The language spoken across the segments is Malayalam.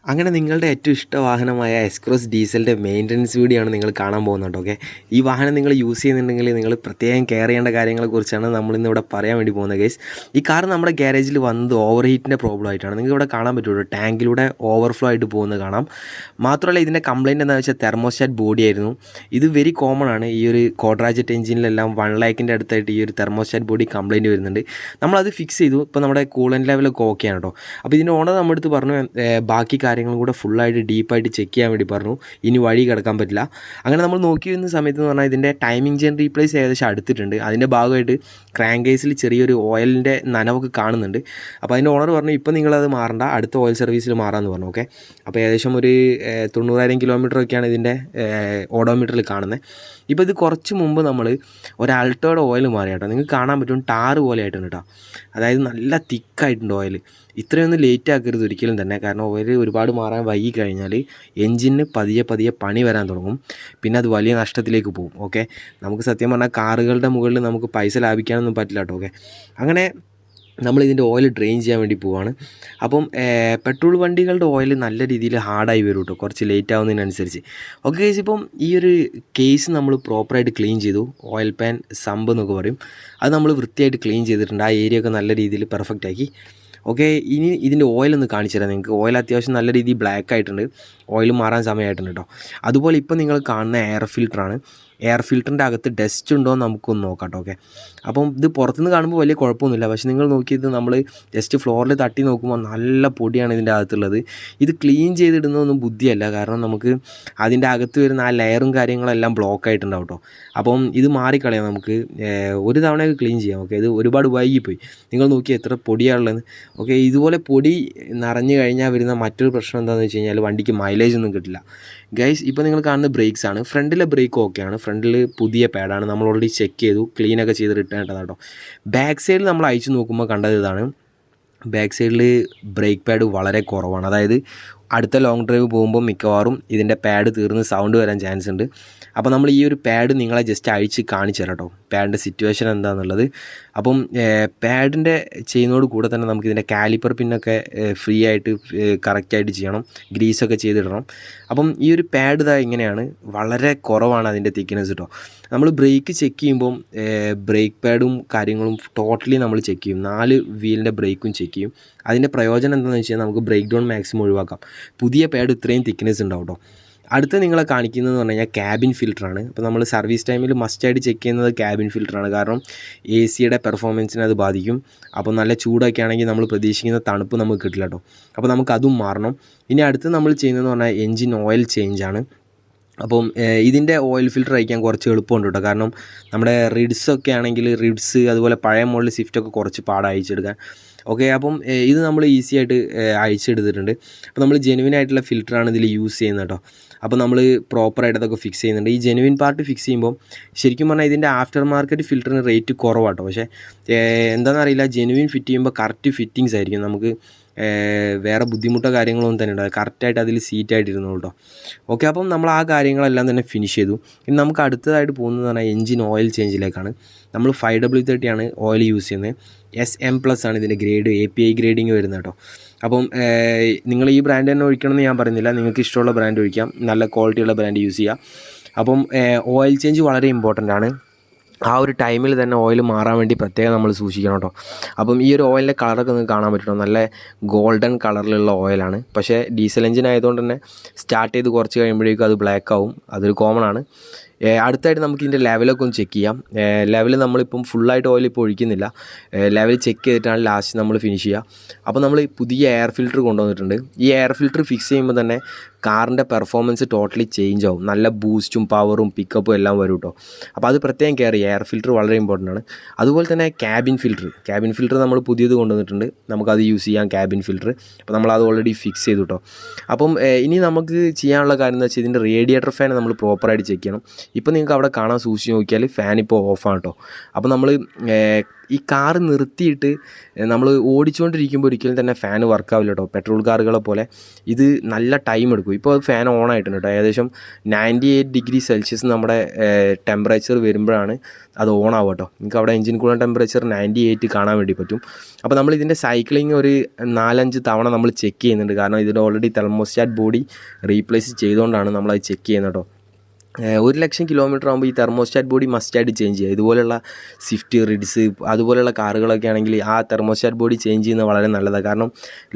അങ്ങനെ നിങ്ങളുടെ ഏറ്റവും ഇഷ്ട വാഹനമായ എസ്ക്രോസ് ഡീസലിൻ്റെ മെയിൻ്റനൻസ് വീഡിയോ ആണ് നിങ്ങൾ കാണാൻ പോകുന്നത്. ഓക്കെ, ഈ വാഹനം നിങ്ങൾ യൂസ് ചെയ്യുന്നുണ്ടെങ്കിൽ നിങ്ങൾ പ്രത്യേകം കെയർ ചെയ്യേണ്ട കാര്യങ്ങളെക്കുറിച്ചാണ് നമ്മളിന്നിവിടെ പറയാൻ വേണ്ടി പോകുന്നത് ഗൈസ്. ഈ കാർ നമ്മുടെ ഗ്യാരേജിൽ വന്നത് ഓവർ ഹീറ്റിൻ്റെ പ്രോബ്ലം ആയിട്ടാണ്. നിങ്ങൾക്ക് ഇവിടെ കാണാൻ പറ്റുള്ളൂ, ടാങ്കിലൂടെ ഓവർഫ്ലോ ആയിട്ട് പോകുന്നത് കാണാം. മാത്രമല്ല ഇതിൻ്റെ കംപ്ലയിൻറ്റ് എന്താണെന്ന് വെച്ചാൽ തെർമോസ്റ്റാറ്റ് ബോഡി ആയിരുന്നു. ഇത് വെരി കോമൺ ആണ്. ഈ ഒരു കോഡ്രാജറ്റ് എഞ്ചിനിലെല്ലാം 1 ലാഖിൻ്റെ അടുത്തായിട്ട് ഈ ഒരു തെർമോസ്റ്റാറ്റ് ബോഡി കംപ്ലയിൻറ്റ് വരുന്നുണ്ട്. നമ്മളത് ഫിക്സ് ചെയ്തു. ഇപ്പോൾ നമ്മുടെ കൂളൻ്റ് ലെവലൊക്കെ ഓക്കെയാണ് കേട്ടോ. അപ്പോൾ ഇതിൻ്റെ ഓണർ നമ്മുടെ അടുത്ത് പറഞ്ഞു ബാക്കി കാര്യങ്ങളും കൂടെ ഫുള്ളായിട്ട് ഡീപ്പായിട്ട് ചെക്ക് ചെയ്യാൻ വേണ്ടി പറഞ്ഞു. ഇനി വഴി കിടക്കാൻ പറ്റില്ല. അങ്ങനെ നമ്മൾ നോക്കി വരുന്ന സമയത്ത് എന്ന് പറഞ്ഞാൽ ഇതിൻ്റെ ടൈമിംഗ് ചെയിൻ റീപ്ലേസ് ഏകദേശം അടുത്തിട്ടുണ്ട്. അതിൻ്റെ ഭാഗമായിട്ട് ക്രാങ്ക് കേസിൽ ചെറിയൊരു ഓയിലിൻ്റെ നനവൊക്കെ കാണുന്നുണ്ട്. അപ്പോൾ അതിൻ്റെ ഓണർ പറഞ്ഞു ഇപ്പോൾ നിങ്ങളത് മാറണ്ട, അടുത്ത ഓയിൽ സർവീസിൽ മാറാമെന്ന് പറഞ്ഞു. ഓക്കെ, അപ്പോൾ ഏകദേശം ഒരു 90,000 കിലോമീറ്ററൊക്കെയാണ് ഇതിൻ്റെ ഓഡോമീറ്ററിൽ കാണുന്നത്. ഇപ്പോൾ ഇത് കുറച്ച് മുമ്പ് നമ്മൾ ഒരു അൾട്ടോയുടെ ഓയിൽ മാറി കേട്ടോ. നിങ്ങൾക്ക് കാണാൻ പറ്റും ടാറ് പോലെ ആയിട്ടുണ്ട് കേട്ടോ. അതായത് നല്ല തിക്കായിട്ടുണ്ട് ഓയിൽ. ഇത്രയൊന്നും ലേറ്റ് ആക്കരുത് ഒരിക്കലും തന്നെ. കാരണം ഓയിൽ ഒരുപാട് മാറാൻ വൈകി കഴിഞ്ഞാൽ എൻജിന് പതിയെ പതിയെ പണി വരാൻ തുടങ്ങും. പിന്നെ അത് വലിയ നഷ്ടത്തിലേക്ക് പോകും. ഓക്കെ, നമുക്ക് സത്യം പറഞ്ഞാൽ കാറുകളുടെ മുകളിൽ നമുക്ക് പൈസ ലാഭിക്കാനൊന്നും പറ്റില്ല കേട്ടോ. ഓക്കെ, അങ്ങനെ നമ്മളിതിൻ്റെ ഓയിൽ ഡ്രെയിൻ ചെയ്യാൻ വേണ്ടി പോവാണ്. അപ്പം പെട്രോൾ വണ്ടികളുടെ ഓയിൽ നല്ല രീതിയിൽ ഹാർഡായി വരും കേട്ടോ, കുറച്ച് ലേറ്റ് ആവുന്നതിനനുസരിച്ച്. ഓക്കെ ഗൈസ്, ഇപ്പം ഈ ഒരു കേസ് നമ്മൾ പ്രോപ്പറായിട്ട് ക്ലീൻ ചെയ്തു. ഓയിൽ പാൻ സമ്പ് എന്നൊക്കെ പറയും. അത് നമ്മൾ വൃത്തിയായിട്ട് ക്ലീൻ ചെയ്തിട്ടുണ്ട്. ആ ഏരിയ ഒക്കെ നല്ല രീതിയിൽ പെർഫെക്റ്റ് ആക്കി. ഓക്കെ, ഇനി ഇതിൻ്റെ ഓയിലൊന്ന് കാണിച്ചു തരാം നിങ്ങൾക്ക്. ഓയിൽ അത്യാവശ്യം നല്ല രീതിയിൽ ബ്ലാക്ക് ആയിട്ടുണ്ട്. ഓയിൽ മാറാൻ സമയമായിട്ടുണ്ട് കേട്ടോ. അതുപോലെ ഇപ്പോൾ നിങ്ങൾ കാണുന്ന എയർ ഫിൽറ്ററാണ്. എയർ ഫിൽറ്ററിൻ്റെ അകത്ത് ഡസ്റ്റ് ഉണ്ടോ എന്ന് നമുക്കൊന്ന് നോക്കാം കേട്ടോ. ഓക്കെ, അപ്പം ഇത് പുറത്തുനിന്ന് കാണുമ്പോൾ വലിയ കുഴപ്പമൊന്നുമില്ല. പക്ഷേ നിങ്ങൾ നോക്കിയത് നമ്മൾ ജസ്റ്റ് ഫ്ലോറിൽ തട്ടി നോക്കുമ്പോൾ നല്ല പൊടിയാണ് ഇതിൻ്റെ അകത്തുള്ളത്. ഇത് ക്ലീൻ ചെയ്തിടുന്നതൊന്നും ബുദ്ധിയല്ല. കാരണം നമുക്ക് അതിൻ്റെ അകത്ത് വരുന്ന ആ ലെയറും കാര്യങ്ങളെല്ലാം ബ്ലോക്ക് ആയിട്ടുണ്ടാവും കേട്ടോ. അപ്പം ഇത് മാറിക്കളയാം നമുക്ക്. ഒരു തവണയൊക്കെ ക്ലീൻ ചെയ്യാം. ഓക്കെ, ഇത് ഒരുപാട് വൈകിപ്പോയി. നിങ്ങൾ നോക്കി എത്ര പൊടിയാണുള്ളത്. ഓക്കെ, ഇതുപോലെ പൊടി നിറഞ്ഞു കഴിഞ്ഞാൽ വരുന്ന മറ്റൊരു പ്രശ്നം എന്താണെന്ന് വെച്ച് കഴിഞ്ഞാൽ വണ്ടിക്ക് മൈലേജ് ഒന്നും കിട്ടില്ല ഗൈസ്. ഇപ്പോൾ നിങ്ങൾ കാണുന്ന ബ്രേക്സ് ആണ്. ഫ്രണ്ടിലെ ബ്രേക്ക് ഓക്കെയാണ്. ഫ്രണ്ടിൽ പുതിയ പാഡാണ്. നമ്മൾ ഓൾറെഡി ചെക്ക് ചെയ്തു, ക്ലീനൊക്കെ ചെയ്ത് റിട്ടേൺ ഇട്ടതാണ് കേട്ടോ. ബാക്ക് സൈഡിൽ നമ്മൾ അയച്ചു നോക്കുമ്പോൾ കണ്ടത് ഇതാണ്. ബാക്ക് സൈഡിൽ ബ്രേക്ക് പാഡ് വളരെ കുറവാണ്. അതായത് അടുത്ത ലോങ് ഡ്രൈവ് പോകുമ്പോൾ മിക്കവാറും ഇതിൻ്റെ പാഡ് തീർന്ന് സൗണ്ട് വരാൻ ചാൻസ് ഉണ്ട്. അപ്പോൾ നമ്മൾ ഈ ഒരു പാഡ് നിങ്ങളെ ജസ്റ്റ് അഴിച്ച് കാണിച്ചു തരാം കേട്ടോ, പാഡിൻ്റെ സിറ്റുവേഷൻ എന്താണെന്നുള്ളത്. അപ്പം പാഡിൻ്റെ ചെയ്യുന്നതോട് കൂടെ തന്നെ നമുക്കിതിൻ്റെ കാലിപ്പർ പിന്നൊക്കെ ഫ്രീ ആയിട്ട് കറക്റ്റായിട്ട് ചെയ്യണം, ഗ്രീസൊക്കെ ചെയ്തിടണം. അപ്പം ഈ ഒരു പാഡ് ഇതാ ഇങ്ങനെയാണ്, വളരെ കുറവാണ് അതിൻ്റെ തിക്നെസ് കേട്ടോ. നമ്മൾ ബ്രേക്ക് ചെക്ക് ചെയ്യുമ്പം ബ്രേക്ക് പാഡും കാര്യങ്ങളും ടോട്ടലി നമ്മൾ ചെക്ക് ചെയ്യും. 4 വീലിൻ്റെ ബ്രേക്കും ചെക്ക് ചെയ്യും. അതിൻ്റെ പ്രയോജനം എന്താണെന്ന് വെച്ച് കഴിഞ്ഞാൽ നമുക്ക് ബ്രേക്ക് ഡൗൺ മാക്സിമം ഒഴിവാക്കാം. പുതിയ പാഡ് ഇത്രയും തിക്നെസ് ഉണ്ടാവും കേട്ടോ. അടുത്ത നിങ്ങളെ കാണിക്കുന്നതെന്ന് പറഞ്ഞു കഴിഞ്ഞാൽ ക്യാബിൻ ഫിൽറ്ററാണ്. ഇപ്പോൾ നമ്മൾ സർവീസ് ടൈമിൽ മസ്റ്റായിട്ട് ചെക്ക് ചെയ്യുന്നത് ക്യാബിൻ ഫിൽറ്ററാണ്. കാരണം എ സിയുടെ പെർഫോമൻസിനെ അത് ബാധിക്കും. അപ്പോൾ നല്ല ചൂടൊക്കെ ആണെങ്കിൽ നമ്മൾ പ്രതീക്ഷിക്കുന്ന തണുപ്പ് നമുക്ക് കിട്ടില്ല കേട്ടോ. അപ്പോൾ നമുക്ക് അതും മാറണം. ഇനി അടുത്ത് നമ്മൾ ചെയ്യുന്നതെന്ന് പറഞ്ഞാൽ എൻജിൻ ഓയിൽ ചേഞ്ചാണ്. അപ്പം ഇതിൻ്റെ ഓയിൽ ഫിൽറ്റർ അയക്കാൻ കുറച്ച് എളുപ്പമുണ്ട് കേട്ടോ. കാരണം നമ്മുടെ റിഡ്സൊക്കെ ആണെങ്കിൽ റിഡ്സ് അതുപോലെ പഴയ മോഡൽ സ്വിഫ്റ്റൊക്കെ കുറച്ച് പാടാണ് അയച്ചെടുക്കാൻ. ഓക്കെ, അപ്പം ഇത് നമ്മൾ ഈസി ആയിട്ട് അയച്ചെടുത്തിട്ടുണ്ട്. അപ്പോൾ നമ്മൾ ജെനുവിൻ ആയിട്ടുള്ള ഫിൽറ്ററാണ് ഇതിൽ യൂസ് ചെയ്യുന്നത് കേട്ടോ. അപ്പോൾ നമ്മൾ പ്രോപ്പറായിട്ട് അതൊക്കെ ഫിക്സ് ചെയ്യുന്നുണ്ട്. ഈ ജെനുവിൻ പാർട്ട് ഫിക്സ് ചെയ്യുമ്പോൾ ശരിക്കും പറഞ്ഞാൽ ഇതിൻ്റെ ആഫ്റ്റർ മാർക്കറ്റ് ഫിൽറ്ററിന് റേറ്റ് കുറവാട്ടോ. പക്ഷേ എന്താണെന്നറിയില്ല, ജെനുവിൻ ഫിറ്റ് ചെയ്യുമ്പോൾ കറക്റ്റ് ഫിറ്റിങ്സ് ആയിരിക്കും. നമുക്ക് വേറെ ബുദ്ധിമുട്ടോ കാര്യങ്ങളൊന്നും തന്നെ ഉണ്ടാകും. കറക്റ്റായിട്ട് അതിൽ സീറ്റായിട്ട് ഇരുന്നോളൂ കേട്ടോ. ഓക്കെ, അപ്പം നമ്മൾ ആ കാര്യങ്ങളെല്ലാം തന്നെ ഫിനിഷ് ചെയ്തു. ഇനി നമുക്ക് അടുത്തതായിട്ട് പോകുന്നത് പറഞ്ഞാൽ എൻജിൻ ഓയിൽ ചേഞ്ചിലേക്കാണ്. നമ്മൾ 5W30 ആണ് ഓയിൽ യൂസ് ചെയ്യുന്നത്. SM+ ആണ് ഇതിൻ്റെ ഗ്രേഡ്, API ഗ്രേഡിങ് വരുന്നത് കേട്ടോ. അപ്പം നിങ്ങൾ ഈ ബ്രാൻഡ് തന്നെ ഒഴിക്കണമെന്ന് ഞാൻ പറയുന്നില്ല. നിങ്ങൾക്ക് ഇഷ്ടമുള്ള ബ്രാൻഡ് ഒഴിക്കാം, നല്ല ക്വാളിറ്റിയുള്ള ബ്രാൻഡ് യൂസ് ചെയ്യാം. അപ്പം ഓയിൽ ചേഞ്ച് വളരെ ഇമ്പോർട്ടൻ്റ് ആണ്. ആ ഒരു ടൈമിൽ തന്നെ ഓയിൽ മാറാൻ വേണ്ടി പ്രത്യേകം നമ്മൾ സൂക്ഷിക്കണം കേട്ടോ. അപ്പം ഈ ഒരു ഓയിലിൻ്റെ കളറൊക്കെ നിങ്ങൾക്ക് കാണാൻ പറ്റുമോ, നല്ല ഗോൾഡൻ കളറിലുള്ള ഓയിലാണ്. പക്ഷേ ഡീസൽ എഞ്ചിൻ ആയതുകൊണ്ട് തന്നെ സ്റ്റാർട്ട് ചെയ്ത് കുറച്ച് കഴിയുമ്പോഴേക്കും അത് ബ്ലാക്ക് ആവും. അതൊരു കോമൺ ആണ്. അടുത്തായിട്ട് നമുക്ക് ഇതിൻ്റെ ലെവലൊക്കെ ഒന്ന് ചെക്ക് ചെയ്യാം. ലെവൽ നമ്മളിപ്പം ഫുള്ളായിട്ട് ഓയിൽ ഇപ്പോൾ ഒഴിക്കുന്നില്ല. ലെവൽ ചെക്ക് ചെയ്തിട്ടാണ് ലാസ്റ്റ് നമ്മൾ ഫിനിഷ് ചെയ്യുക. അപ്പോൾ നമ്മൾ പുതിയ എയർ ഫിൽറ്റർ കൊണ്ടുവന്നിട്ടുണ്ട്. ഈ എയർ ഫിൽറ്റർ ഫിക്സ് ചെയ്യുമ്പോൾ തന്നെ കാറിൻ്റെ പെർഫോമൻസ് ടോട്ടലി ചേഞ്ച് ആവും. നല്ല ബൂസ്റ്റും പവറും പിക്കപ്പും എല്ലാം വരും കേട്ടോ. അപ്പോൾ അത് പ്രത്യേകം കെയർ ചെയ്യുക. എയർ ഫിൽറ്റർ വളരെ ഇമ്പോർട്ടൻ്റ് ആണ്. അതുപോലെ തന്നെ ക്യാബിൻ ഫിൽറ്റർ നമ്മൾ പുതിയത് കൊണ്ടുവന്നിട്ടുണ്ട്. നമുക്കത് യൂസ് ചെയ്യാം ക്യാബിൻ ഫിൽറ്റർ. അപ്പോൾ നമ്മളത് ഓൾറെഡി ഫിക്സ് ചെയ്തു കേട്ടോ. അപ്പം ഇനി നമുക്ക് ചെയ്യാനുള്ള കാര്യം എന്ന് വെച്ചാൽ ഇതിൻ്റെ റേഡിയേറ്റർ ഫാൻ നമ്മൾ പ്രോപ്പറായിട്ട് ചെക്ക് ചെയ്യണം. ഇപ്പോൾ നിങ്ങൾക്ക് അവിടെ കാണാൻ സൂക്ഷിച്ച് നോക്കിയാൽ ഫാൻ ഇപ്പോൾ ഓഫാണ് കേട്ടോ. അപ്പോൾ നമ്മൾ ഈ കാറ് നിർത്തിയിട്ട് നമ്മൾ ഓടിച്ചുകൊണ്ടിരിക്കുമ്പോൾ ഒരിക്കലും തന്നെ ഫാൻ വർക്കാവില്ല കേട്ടോ. പെട്രോൾ കാറുകളെ പോലെ ഇത് നല്ല ടൈം എടുക്കും. ഇപ്പോൾ ഫാൻ ഓൺ ആയിട്ടുണ്ട് കേട്ടോ. ഏകദേശം 98 ഡിഗ്രി സെൽഷ്യസ് നമ്മുടെ ടെമ്പറേച്ചർ വരുമ്പോഴാണ് അത് ഓൺ ആവുക കേട്ടോ. നിങ്ങൾക്ക് അവിടെ എഞ്ചിൻ കൂളിംഗ് ടെമ്പറേച്ചർ 98 കാണാൻ വേണ്ടി പറ്റും. അപ്പോൾ നമ്മൾ ഇതിൻ്റെ സൈക്ലിംഗ് ഒരു 4-5 തവണ നമ്മൾ ചെക്ക് ചെയ്യുന്നുണ്ട്. കാരണം ഇതിൻ്റെ ഓൾറെഡി തെർമോസ്റ്റാറ്റ് ബോഡി റീപ്ലേസ് ചെയ്തുകൊണ്ടാണ് നമ്മളത് ചെക്ക് ചെയ്യുന്നത് കേട്ടോ. 1,00,000 കിലോമീറ്റർ ആകുമ്പോൾ ഈ തെർമോസ്റ്റാറ്റ് ബോഡി മസ്റ്റായിട്ട് ചേഞ്ച് ചെയ്യുക. ഇതുപോലെയുള്ള സ്വിഫ്റ്റ്, റിഡ്സ് അതുപോലെയുള്ള കാറുകളൊക്കെ ആണെങ്കിൽ ആ തെർമോസ്റ്റാറ്റ് ബോഡി ചേഞ്ച് ചെയ്യുന്നത് വളരെ നല്ലതാണ്. കാരണം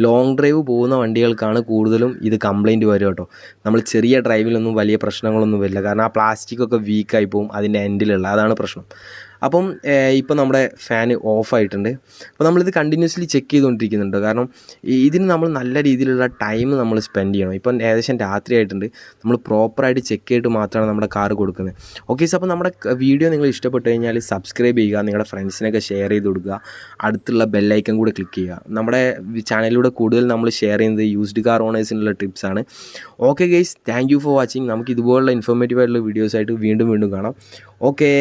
ലോങ് ഡ്രൈവ് പോകുന്ന വണ്ടികൾക്കാണ് കൂടുതലും ഇത് കംപ്ലയിൻറ്റ് വരിക കേട്ടോ. നമ്മൾ ചെറിയ ഡ്രൈവിലൊന്നും വലിയ പ്രശ്നങ്ങളൊന്നും വരില്ല. കാരണം ആ പ്ലാസ്റ്റിക്കൊക്കെ വീക്കായി പോകും അതിൻ്റെ എൻഡിലുള്ള, അതാണ് പ്രശ്നം. അപ്പം ഇപ്പോൾ നമ്മുടെ ഫാൻ ഓഫായിട്ടുണ്ട്. അപ്പോൾ നമ്മളിത് കണ്ടിന്യൂസ്ലി ചെക്ക് ചെയ്തുകൊണ്ടിരിക്കുന്നുണ്ട്. കാരണം ഇതിന് നമ്മൾ നല്ല രീതിയിലുള്ള ടൈം നമ്മൾ സ്പെൻഡ് ചെയ്യണം. ഇപ്പം ഏകദേശം രാത്രി ആയിട്ടുണ്ട്. നമ്മൾ പ്രോപ്പറായിട്ട് ചെക്ക് ചെയ്തിട്ട് മാത്രമാണ് നമ്മുടെ കാർ കൊടുക്കുന്നത്. ഓക്കെ സോ അപ്പോൾ നമ്മുടെ വീഡിയോ നിങ്ങൾ ഇഷ്ടപ്പെട്ട് കഴിഞ്ഞാൽ സബ്സ്ക്രൈബ് ചെയ്യുക, നിങ്ങളുടെ ഫ്രണ്ട്സിനൊക്കെ ഷെയർ ചെയ്ത് കൊടുക്കുക, അടുത്തുള്ള ബെല്ലൈക്കൺ കൂടെ ക്ലിക്ക് ചെയ്യുക. നമ്മുടെ ചാനലിലൂടെ കൂടുതൽ നമ്മൾ ഷെയർ ചെയ്യുന്നത് യൂസ്ഡ് കാർ ഓണേഴ്സിനുള്ള ടിപ്സാണ്. Okay guys, thank you for watching. നമുക്ക് ഇതുപോലുള്ള ഇൻഫോർമേറ്റീവ് ആയിട്ടുള്ള വീഡിയോസായിട്ട് വീണ്ടും കാണാം. ഓക്കേ.